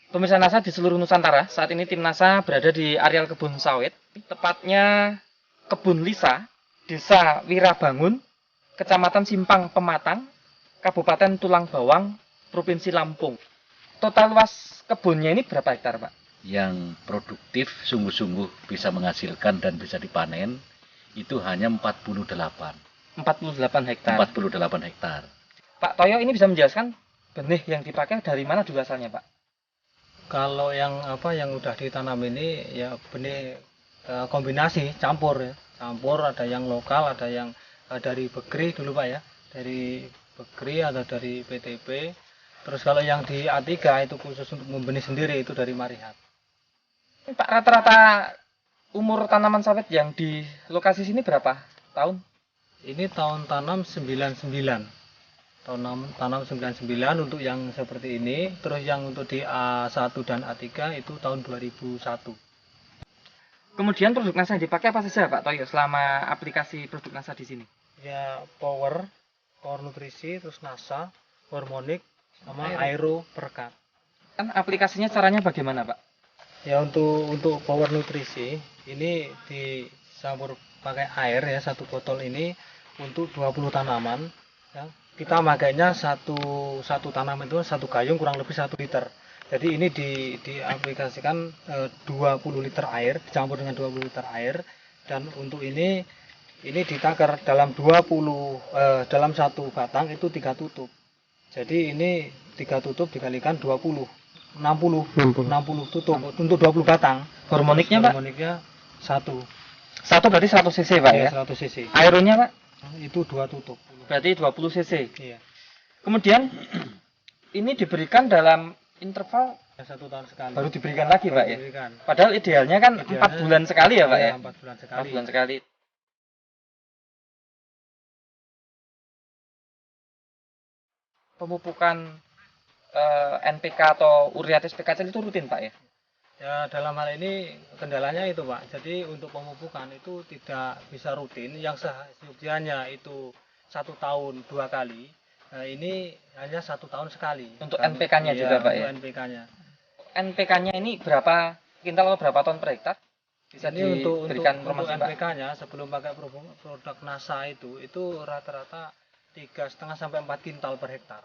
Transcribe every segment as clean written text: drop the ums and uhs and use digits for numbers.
Pemirsa NASA di seluruh Nusantara, saat ini tim NASA berada di areal kebun sawit, tepatnya Kebun Lisa, Desa Wirabangun, Kecamatan Simpang Pematang, Kabupaten Tulang Bawang, Provinsi Lampung. Total luas kebunnya ini berapa hektar, Pak? Yang produktif sungguh-sungguh bisa menghasilkan dan bisa dipanen itu hanya 48 hektar. 48 hektar. Pak Toyo ini bisa menjelaskan benih yang dipakai dari mana dulu asalnya, Pak? Kalau yang udah ditanam ini ya benih kombinasi campur ya. Campur, ada yang lokal, ada yang dari Begri dulu Pak ya. Dari Begri atau dari PTP. Terus kalau yang di A3 itu khusus untuk membenih sendiri, itu dari Marihat. Pak, rata-rata umur tanaman sawit yang di lokasi sini berapa tahun? Ini tahun tanam 99. Tanam 99 untuk yang seperti ini. Terus yang untuk di A1 dan A3 itu tahun 2001. Kemudian produk NASA yang dipakai apa saja Pak Toyo selama aplikasi produk NASA di sini? Ya power nutrisi, terus NASA, hormonik, sama aero perkat. Kan aplikasinya caranya bagaimana Pak? Ya untuk power nutrisi ini dicampur pakai air ya, satu botol ini untuk 20 tanaman ya. Kita makainya satu tanaman itu satu gayung kurang lebih 1 liter. Jadi ini diaplikasikan 20 liter air dicampur dengan 20 liter air, dan untuk ini ditakar dalam dalam satu batang itu 3 tutup. Jadi ini 3 tutup dikalikan 20, 60 tutup untuk 20 batang. Hormoniknya Pak? Hormoniknya 1 berarti 100 cc Pak ya? 100 cc. Aeronya Pak? Itu 2 tutup. Berarti 20 cc. Iya. Kemudian ini diberikan dalam interval 1 tahun sekali. baru diberikan lagi Pak ya? Diberikan. Padahal idealnya kan 4 bulan sekali ya Pak ya? 4 bulan sekali. 4 bulan sekali. Pemupukan NPK atau urea SPKC itu rutin Pak ya? Ya dalam hal ini kendalanya itu Pak. Jadi untuk pemupukan itu tidak bisa rutin. Yang seyogianya itu 1 tahun 2 kali. Nah ini hanya 1 tahun sekali. Untuk NPK-nya juga Pak ya? Untuk NPK-nya. NPK-nya ini berapa kintal atau berapa ton per hektar? Bisa ini diberikan untuk informasi Pak? NPK-nya sebelum pakai produk NASA itu rata-rata 3,5 sampai 4 kintal per hektar.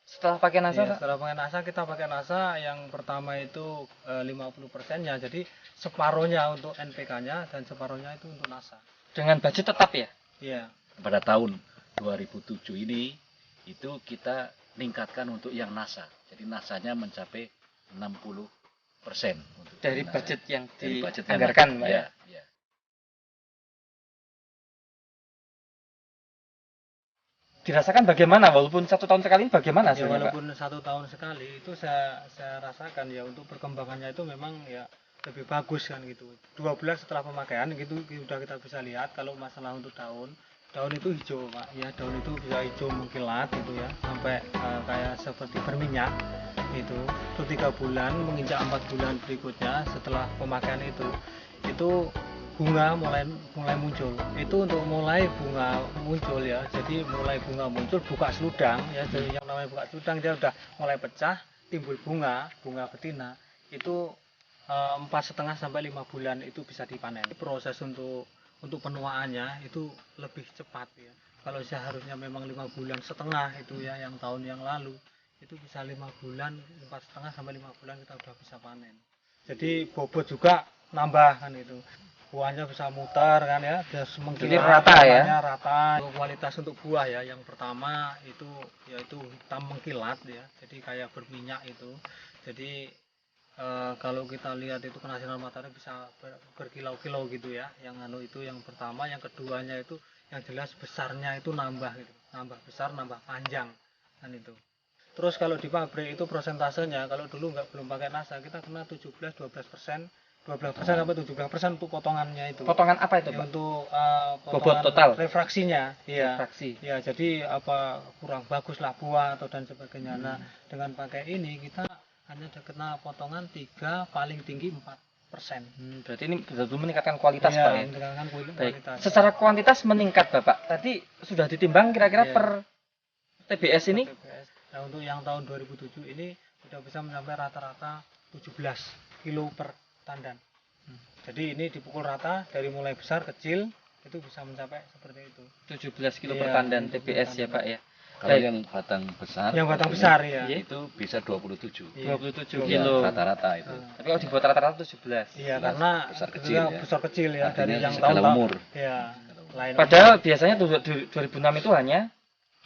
Setelah pakai NASA? Ya, setelah pakai NASA, kita pakai NASA yang pertama itu 50%-nya, jadi separuhnya untuk NPK-nya dan separuhnya itu untuk NASA. Dengan budget tetap ya? Iya. Pada tahun 2007 ini itu kita meningkatkan untuk yang NASA. Jadi NASA-nya mencapai 60% untuk dari NASA. budget yang budget dianggarkan Pak ya? Ya. Dirasakan bagaimana walaupun 1 tahun sekali bagaimana Ya, hasilnya walaupun Pak? 1 tahun sekali itu saya rasakan ya untuk perkembangannya itu memang ya lebih bagus kan gitu. 2 bulan setelah pemakaian gitu sudah kita bisa lihat kalau masalah untuk daun itu hijau Pak ya, daun itu bisa hijau mengkilat gitu ya, sampai kayak seperti berminyak itu. Itu 3 bulan menginjak 4 bulan berikutnya setelah pemakaian itu bunga mulai muncul. Itu untuk mulai bunga muncul ya. Jadi mulai bunga muncul, buka seludang ya. Jadi yang namanya buka seludang dia udah mulai pecah, timbul bunga betina. Itu 4,5 sampai 5 bulan itu bisa dipanen. Proses untuk penuaannya itu lebih cepat ya. Kalau seharusnya memang 5,5 bulan itu ya, yang tahun yang lalu itu bisa 5 bulan, 4,5 sampai 5 bulan kita udah bisa panen. Jadi bobot juga nambah kan itu. Buahnya bisa mutar kan ya, jadi rata ya, rata. Kualitas untuk buah ya, yang pertama itu yaitu hitam mengkilat ya, jadi kayak berminyak itu. Jadi kalau kita lihat itu kena sinar matahari bisa berkilau-kilau gitu ya. Yang itu yang pertama, yang keduanya itu yang jelas besarnya itu nambah gitu, nambah besar, nambah panjang kan itu. Terus kalau di pabrik itu prosentasenya, kalau dulu belum pakai NASA kita kena 12% sampai 17% untuk potongannya itu. Potongan apa itu Pak? Untuk bobot total refraksinya. Iya. Refraksi. Ya, jadi kurang bagus lah buah atau dan sebagainya. Nah, dengan pakai ini kita hanya kena potongan 3, paling tinggi 4%. Berarti ini betul-betul meningkatkan kualitas ya, Pak ya? meningkatkan kualitas. Baik. Secara kuantitas meningkat Bapak. Tadi sudah ditimbang kira-kira per TBS ini? TBS. Nah, untuk yang tahun 2007 ini sudah bisa mencapai rata-rata 17 kilo per tandan. Jadi ini dipukul rata dari mulai besar kecil itu bisa mencapai seperti itu. 17 kilo per Iya, tandan untuk TBS ya tandan. Pak ya. Kalau Baik. yang batang besar, Yang batang besar ya. Iya. itu bisa 27. Iya. 27 Iya, kilo. Rata-rata itu. Tapi kalau dibuat rata-rata 17. Iya, 17 karena besar kecil itu ya. besar kecil ya Artinya dari yang segala tahun umur. Ya. Lain Padahal biasanya 2006 itu hanya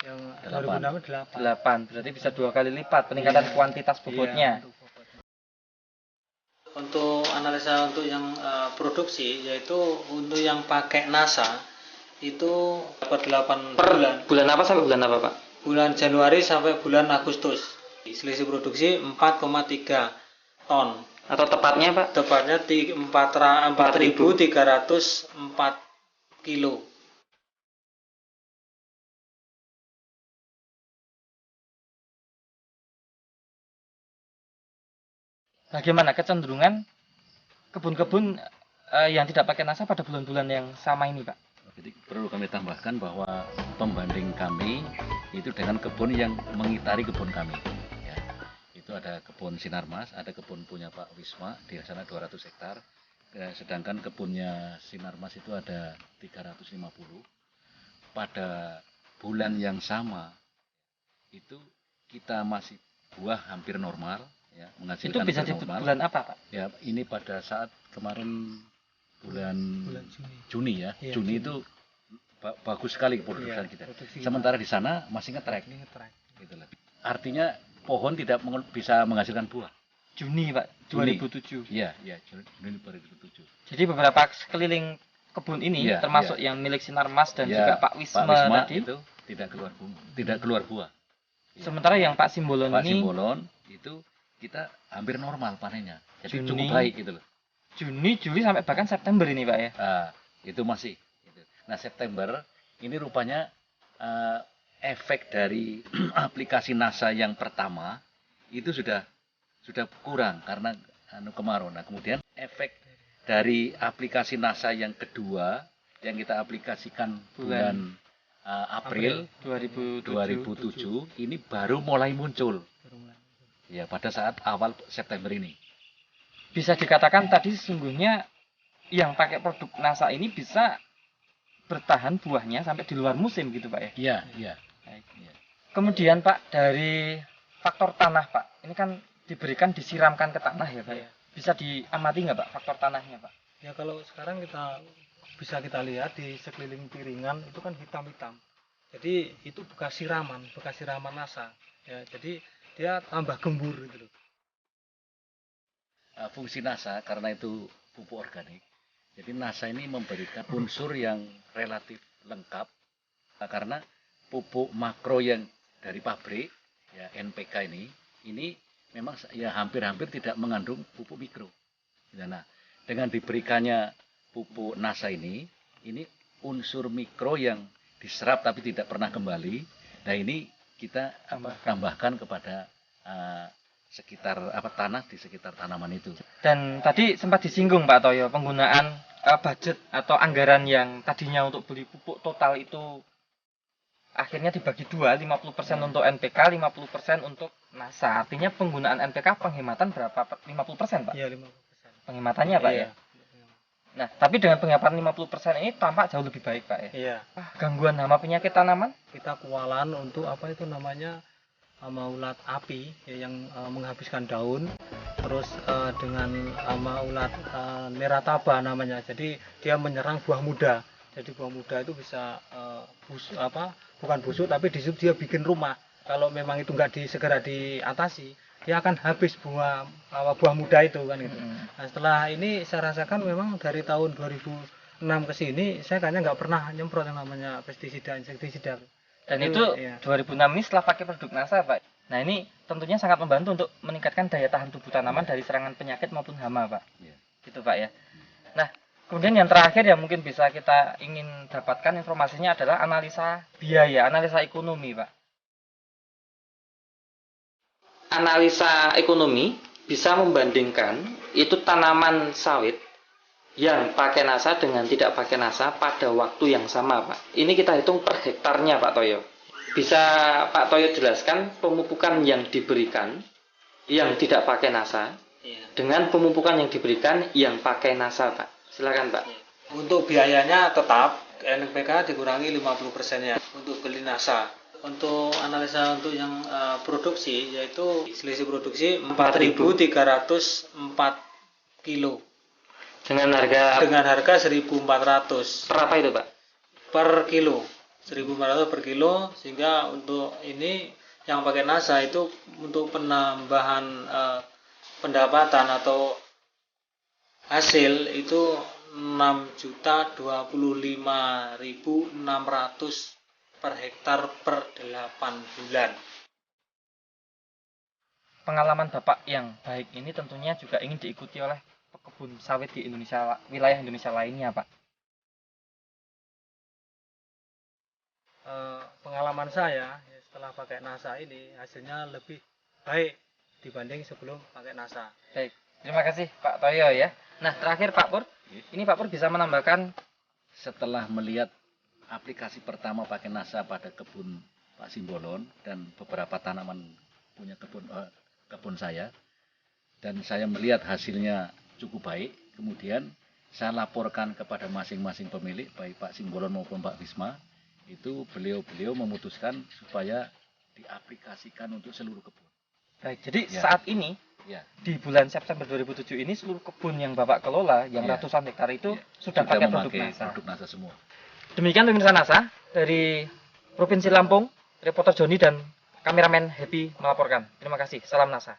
yang 8. 2008. 8, berarti bisa 2 kali lipat peningkatan Iya. kuantitas bobotnya. Iya, untuk analisa untuk yang produksi, yaitu untuk yang pakai NASA itu dapat 8 Per bulan. bulan apa sampai bulan apa Pak? Bulan Januari sampai bulan Agustus. Selisih produksi 4,3 ton. Atau tepatnya Pak? Tepatnya 4.304 kilo. Bagaimana kecenderungan kebun-kebun yang tidak pakai NASA pada bulan-bulan yang sama ini Pak? Jadi perlu kami tambahkan bahwa pembanding kami itu dengan kebun yang mengitari kebun kami. Ya. Itu ada kebun Sinarmas, ada kebun punya Pak Wisma di sana 200 hektar. Sedangkan kebunnya Sinarmas itu ada 350. Pada bulan yang sama itu kita masih buah hampir normal, ya, Itu menghasilkan bisa hampir di normal. bulan apa Pak? Ya, ini pada saat kemarin bulan Juni. Juni ya. Iya, Juni Juni. itu bagus sekali produksi Iya, kita. produksi Sementara di sana masih ngetrek ini ngetrek. gitu loh. Artinya pohon tidak bisa menghasilkan buah. Juni Pak, Juni. 2007. Iya, Juni 2007. Jadi beberapa sekeliling kebun ini Iya, termasuk iya. yang milik Sinarmas dan Ya, juga Pak Wisma, tadi. itu tidak keluar bunga, tidak keluar buah. Iya. Sementara yang Pak Simbolon Pak ini Simbolon itu kita hampir normal panennya. Jadi Juni. cukup baik gitu loh. Juni, Juli sampai bahkan September ini Pak ya. Itu masih. Gitu. Nah, September ini rupanya efek dari aplikasi NASA yang pertama itu sudah kurang karena kemarau. Nah, kemudian efek dari aplikasi NASA yang kedua yang kita aplikasikan bulan April 2007 ini baru mulai muncul. Ya, pada saat awal September ini. Bisa dikatakan tadi sesungguhnya yang pakai produk NASA ini bisa bertahan buahnya sampai di luar musim gitu Pak ya. Iya, iya. Baik. Kemudian Pak dari faktor tanah Pak, ini kan diberikan disiramkan ke tanah ya Pak ya. Bisa diamati nggak Pak faktor tanahnya Pak? Ya kalau sekarang bisa kita lihat di sekeliling piringan itu kan hitam-hitam. Jadi itu bekas siraman NASA. Ya, jadi dia tambah gembur gitu loh. Fungsi NASA karena itu pupuk organik. Jadi NASA ini memberikan unsur yang relatif lengkap karena pupuk makro yang dari pabrik ya NPK ini memang ya hampir-hampir tidak mengandung pupuk mikro. Nah, dengan diberikannya pupuk NASA ini unsur mikro yang diserap tapi tidak pernah kembali. Nah, ini kita tambahkan kepada sekitar tanah di sekitar tanaman itu. Dan tadi sempat disinggung Pak Toyo penggunaan budget atau anggaran yang tadinya untuk beli pupuk total itu akhirnya dibagi dua, 50% untuk NPK, 50% untuk NASA. Artinya penggunaan NPK penghematan berapa? 50% Pak? Iya, 50%. Penghematannya Pak ya? Nah, tapi dengan penghematan 50% ini tampak jauh lebih baik Pak ya? Iya. Gangguan hama penyakit tanaman? Kita kualan untuk apa itu namanya hama ulat api ya, yang menghabiskan daun, terus dengan hama ulat nerataba namanya. Jadi dia menyerang buah muda. Jadi buah muda itu bisa bukan busuk tapi di situ dia bikin rumah. Kalau memang itu nggak segera diatasi, dia akan habis buah muda itu kan gitu. Nah, setelah ini saya rasakan memang dari tahun 2006 ke sini saya kayaknya nggak pernah nyemprot yang namanya pestisida, insektisida. Dan itu iya. 2006 ini setelah pakai produk NASA Pak. Nah ini tentunya sangat membantu untuk meningkatkan daya tahan tubuh tanaman dari serangan penyakit maupun hama Pak. Ya. Gitu Pak ya. Nah kemudian yang terakhir yang mungkin bisa kita ingin dapatkan informasinya adalah analisa biaya, analisa ekonomi Pak. Analisa ekonomi bisa membandingkan itu tanaman sawit yang pakai NASA dengan tidak pakai NASA pada waktu yang sama Pak. Ini kita hitung per hektarnya Pak Toyo. Bisa Pak Toyo jelaskan pemupukan yang diberikan yang tidak pakai NASA Iya. dengan pemupukan yang diberikan yang pakai NASA, Pak. Silakan, Pak. Untuk biayanya tetap NPK dikurangi 50%-nya untuk beli NASA. Untuk analisa untuk yang produksi yaitu selisih produksi 4.304 kilo Dengan harga dengan harga 1.400 berapa itu, Pak? per kilo. 1.400 per kilo, sehingga untuk ini yang pakai NASA itu untuk penambahan pendapatan atau hasil itu 6.025.600 per hektar per 8 bulan. Pengalaman Bapak yang baik ini tentunya juga ingin diikuti oleh pekebun sawit di Indonesia, wilayah Indonesia lainnya, Pak. Pengalaman saya setelah pakai NASA ini hasilnya lebih baik dibanding sebelum pakai NASA. Baik, terima kasih Pak Toyo ya. Nah, terakhir Pak Pur, ini Pak Pur bisa menambahkan. Setelah melihat aplikasi pertama pakai NASA pada kebun Pak Simbolon dan beberapa tanaman punya kebun saya, dan saya melihat hasilnya cukup baik, kemudian saya laporkan kepada masing-masing pemilik, baik Pak Simbolon maupun Pak Wisma. Itu beliau memutuskan supaya diaplikasikan untuk seluruh kebun. Baik, jadi Ya. saat ini Ya, di bulan September 2007 ini seluruh kebun yang Bapak kelola yang Ya. ratusan hektar itu ya, sudah pakai produk memakai NASA. produk NASA semua. Demikian pemirsa NASA dari Provinsi Lampung, reporter Joni dan kameramen Happy melaporkan. Terima kasih. Salam NASA.